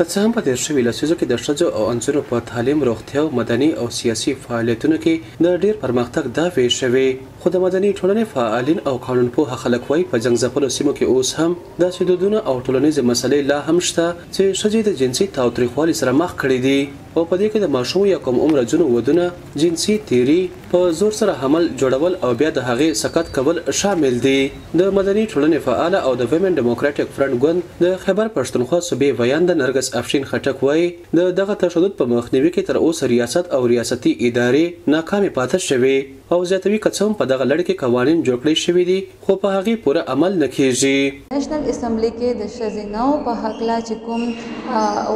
که څه هم په تیر شوي لسیزو کې د ښځو او نجونو په تعلیم، روغتیا، مدني او سیاسي فعالیتونو کې د ډیر پرمختګ دعوې شوې، خو د مدني ټولنې فعالین او قانونپوه خلک وایي په جنګ ځپلو سیمو کې اوس هم داسې دودونه او ټولنیزې مسلې لا هم شته چې ښځې د جنسي تاوتریخوالي سره مخ کړي دي، او په دې کې د ماشوم یا کم عمره جنو ودونه، جنسي تیری، په زور سره حمل جوړول او بیا د هغې سقط کول شامل دي. د مدني ټولنې فعال او د ویمن ډیموکراټک فرنټ ګوند د خیبر پښتونخوا صوبې ویاند نرګس افشین خټک وایي د دغه تشدد په مخنیوي کې تر اوسه ریاست او ریاستي ادارې ناکامې پاتې شوې، او زیاتوي که څه هم په دغه لړ کې قوانین جوړ کړی شوي دي خو په هغې پوره عمل نه کیږي. نیشنل اسمبلی کې د ښځیناو په حقله چې کوم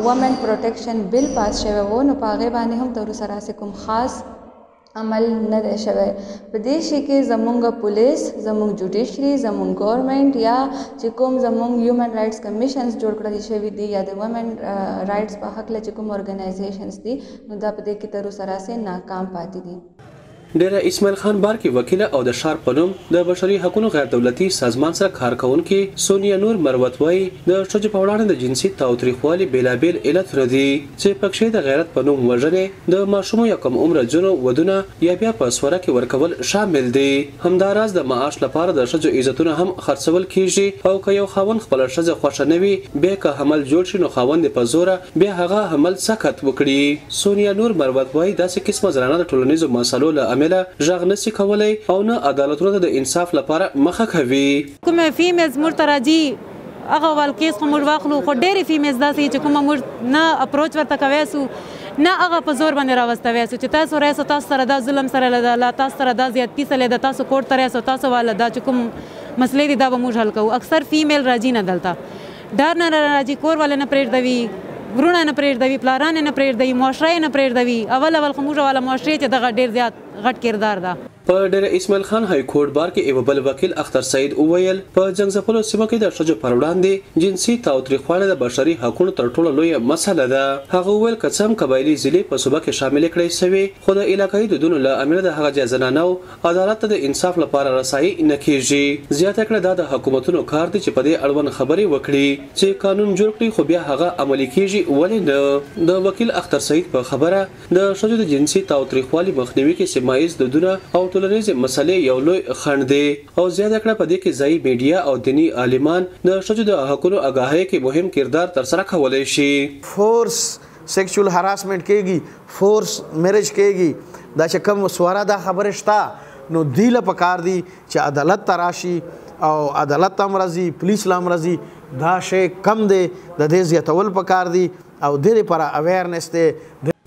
وومن پروټیکشن بل پاس شوی و، نو په هغې باندې هم تر اوسه راسې کوم خاص عمل نه دی شوی. په دې شي کې زمونږ پولیس، زمونږ جوډیشري، زمونږ ګورنمنټ یا چې کوم زمونږ هیومن رایټس کمیشنز جوړ کړل شوي دي یا د وومن رایټس په هکله چې کوم ارګنایزیشنز دي، نو دا په دې کې تر اوسه راسې ناکام پاتې دي. ډیره اسماعیل خان بارکی وکیله او د ښار په نوم د بشري حقوقو غیر دولتي سازمان سره کار کوونکې سونیا نور مروت وایي د ښځو په وړاندې د جنسي تاوتریخوالي بېلابېل علتونه دي چې پکښې د غیرت په نوم وژنې، د ماشومو یا کم عمره جنو ودونه یا بیا په سوره کې ورکول شامل دي. همداراز د معاش لپاره د ښځو عزتونه هم خرڅول کیږي، او که یو خاوند خپله ښځه خوښه نه وي بیا که حمل جوړ شي نو خاوند یې په زوره بیا هغه حمل سقط وکړي. سونیا نور مروت وایي داسې قسمه زنانه د ټولنیزو مسالو له امله ژغ نشي کولی او نه عدالتونو ته د انصاف لپاره مخه کوي. کومه فیمیلز موږ ته راځي هغه ول کیس خو موږ واخلو، خو ډېرې فیمیلز داسې چې کومه موږ نه اپروچ ورته کوی سو نه هغه په زور باندې راوستوی سو چې تاسو راسو، تاسو سره دا ظلم سره ده، تاسو سره دا زیاتي سره ده، تاسو کورټ ته راسو، تاسو والا دا چې کوم مسلې دي دا به موږ حل کوو. اکثر فیمیل راځي نه دلته، ډار نه راځي، کور والا نه پرېږدوي، ورونه نه پرېږدوي، پلاران نه پرېږدوي، معاشره نه پرېږدوي. اول خو موږ والا معاشرې چې دغه ډېر زیات غټ کردار ده. په ډیره اسماعیل خان های کورټ بار کې یو بل وکیل اختر سعید وویل په جنګ ځپلو سیمو کې د ښځو پر وړاندې جنسي تاوتریخوالی د بشري حقوقو تر ټولو لویه مسله ده. هغه وویل که څه هم قبایلي ضلعې په صوبه کې شاملې کړای سوې، خو د علاقایي دودونو له امله د هغه ځای زنانو عدالت ته د انصاف لپاره رسایي نه کیږي. زیاته کړه دا د حکومتونو کار دی چې په دې اړوند خبرې وکړي چې قانون جوړ کړي، خو بیا هغه عملي کیږي ولې نه. د وکیل اختر سعید په خبره د ښځو د جنسي تاوتریخوالي مخنیوي کې سیمه ییز دودونه او ټولنیزې مسلې یو لوی خنډ دی، او زیاته کړه په دې کې ځایي میډیا او دیني عالمان د ښځو د حقوقو آګاهۍ کې مهم کردار ترسره کولی شي. فورس سیکشوال هراسمنټ کېږي، فورس میرج کېږي، دا چې کوم سواره دا خبره شته، نو دی له پکار دی چې عدالت ته راشي او عدالت ته هم راځي، پولیس له هم راځي، دا شی کم دی، د دې زیاتول پکار دی او د دې لپاره اویرنس دی.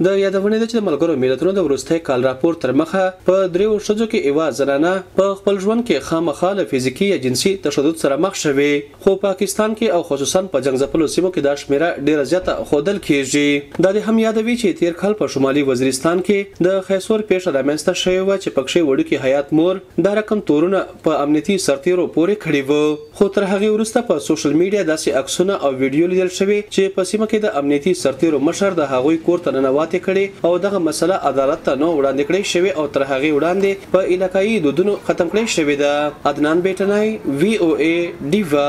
د یادونې ده چې د ملګرو ملتونو د وروستي کال راپور تر مخه په دریو ښځو کې یوه زنانه په خپل ژوند کې خامخا له فزیکي یا جنسي تشدد سره مخ شوې، خو پاکستان کې او خصوصا په جنګ ځپلو سیمو کې دا شمیره ډیره زیاته ښودل کیږي. دا دې هم یادوي چې تیر کال په شمالي وزیرستان کې د خیسور پیښه رامنځته شوې وه چې پکښې وړوکې حیات مور دا رقم تورونه په امنیتي سرتیرو پورې کړي وو، خو تر هغې وروسته په سوشل میډیا داسې عکسونه او ویډیو لیدل شوي چې په سیمه کې د امنیتي سرتیرو مشر د هغوی کور ته ننواتې کړي او دغه مسله عدالت ته نو وړاندې کړی شوی او تر هغې وړاندې په علاقایي دودونو ختم کړی شوی ده. عدنان بیټنای، VOA ډیوا.